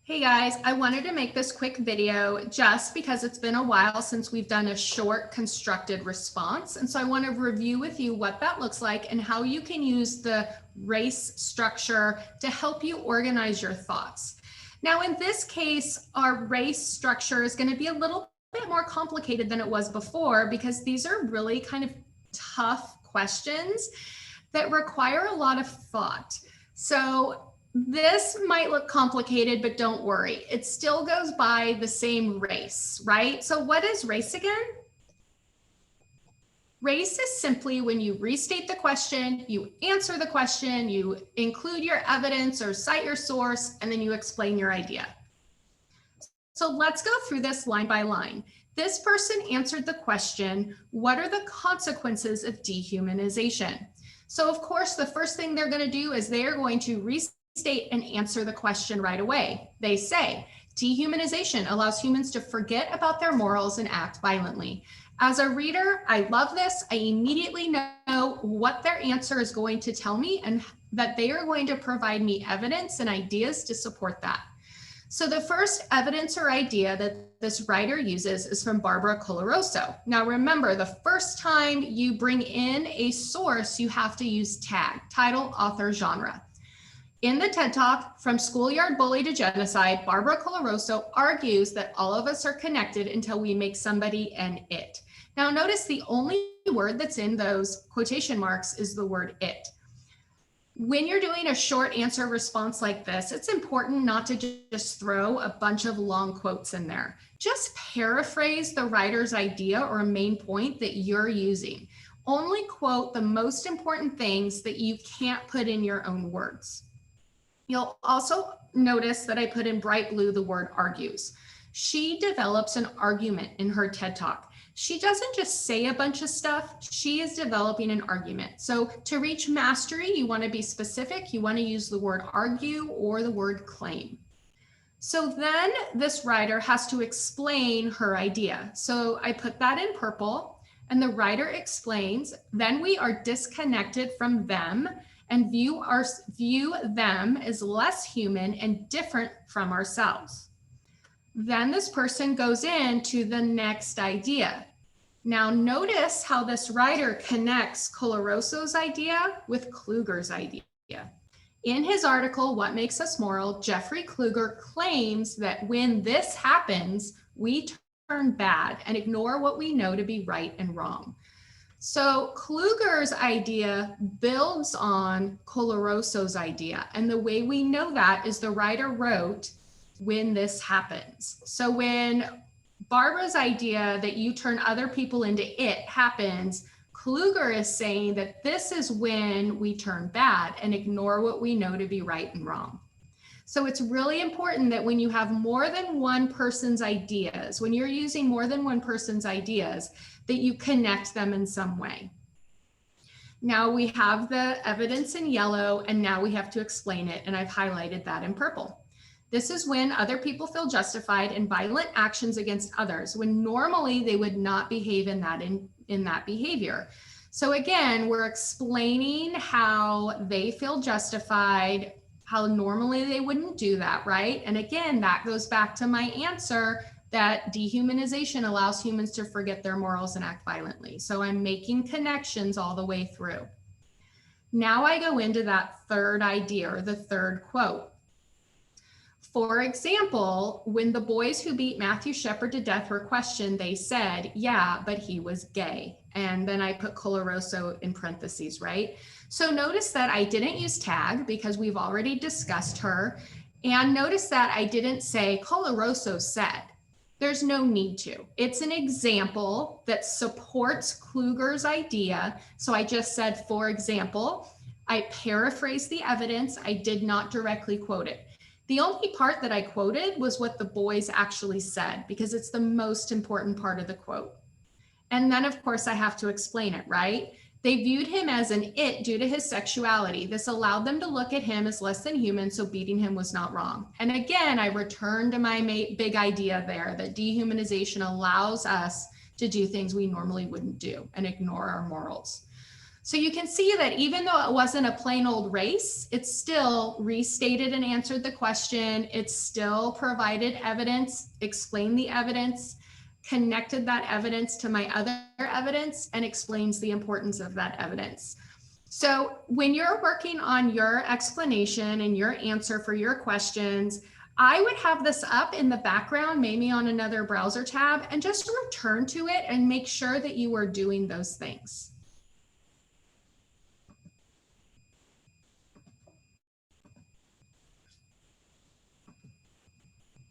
Hey guys, I wanted to make this quick video just because it's been a while since we've done a short constructed response. And so I want to review with you what that looks like and how you can use the RACE structure to help you organize your thoughts. Now, in this case, our RACE structure is going to be a little bit more complicated than it was before because these are really kind of tough questions that require a lot of thought. So this might look complicated, but don't worry. It still goes by the same RACE, right? So what is RACE again? RACE is simply when you restate the question, you answer the question, you include your evidence or cite your source, and then you explain your idea. So let's go through this line by line. This person answered the question, what are the consequences of dehumanization? So of course, the first thing they're going to do is they are going to restate and answer the question right away. They say, dehumanization allows humans to forget about their morals and act violently. As a reader, I love this. I immediately know what their answer is going to tell me and that they are going to provide me evidence and ideas to support that. So the first evidence or idea that this writer uses is from Barbara Coloroso. Now remember, the first time you bring in a source, you have to use tag, title, author, genre. In the TED Talk, From Schoolyard Bully to Genocide, Barbara Coloroso argues that all of us are connected until we make somebody an it. Now notice the only word that's in those quotation marks is the word it. When you're doing a short answer response like this, it's important not to just throw a bunch of long quotes in there. Just paraphrase the writer's idea or main point that you're using. Only quote the most important things that you can't put in your own words. You'll also notice that I put in bright blue the word argues. She develops an argument in her TED Talk. She doesn't just say a bunch of stuff, she is developing an argument. So to reach mastery, you want to be specific. You want to use the word argue or the word claim. So then this writer has to explain her idea. So I put that in purple and the writer explains, then we are disconnected from them and view them as less human and different from ourselves. Then this person goes into the next idea. Now notice how this writer connects Coloroso's idea with Kluger's idea. In his article, What Makes Us Moral, Jeffrey Kluger claims that when this happens, we turn bad and ignore what we know to be right and wrong. So Kluger's idea builds on Coloroso's idea. And the way we know that is the writer wrote, when this happens. So when Barbara's idea that you turn other people into it happens, Kluger is saying that this is when we turn bad and ignore what we know to be right and wrong. So it's really important that when you have more than one person's ideas, when you're using more than one person's ideas, that you connect them in some way. Now we have the evidence in yellow, and now we have to explain it, and I've highlighted that in purple. This is when other people feel justified in violent actions against others, when normally they would not behave in that behavior. So again, we're explaining how they feel justified, how normally they wouldn't do that, right? And again, that goes back to my answer that dehumanization allows humans to forget their morals and act violently. So I'm making connections all the way through. Now I go into that third idea or the third quote. For example, when the boys who beat Matthew Shepard to death were questioned, they said, yeah, but he was gay. And then I put Coloroso in parentheses, right? So notice that I didn't use tag because we've already discussed her. And notice that I didn't say Coloroso said. There's no need to. It's an example that supports Kluger's idea. So I just said, for example, I paraphrased the evidence. I did not directly quote it. The only part that I quoted was what the boys actually said because it's the most important part of the quote. And then of course I have to explain it, right? They viewed him as an it due to his sexuality. This allowed them to look at him as less than human, so beating him was not wrong. And again, I returned to my big idea there that dehumanization allows us to do things we normally wouldn't do and ignore our morals. So you can see that even though it wasn't a plain old race, it still restated and answered the question. It still provided evidence, explained the evidence, connected that evidence to my other evidence, and explains the importance of that evidence. So when you're working on your explanation and your answer for your questions, I would have this up in the background, maybe on another browser tab, and just return to it and make sure that you are doing those things.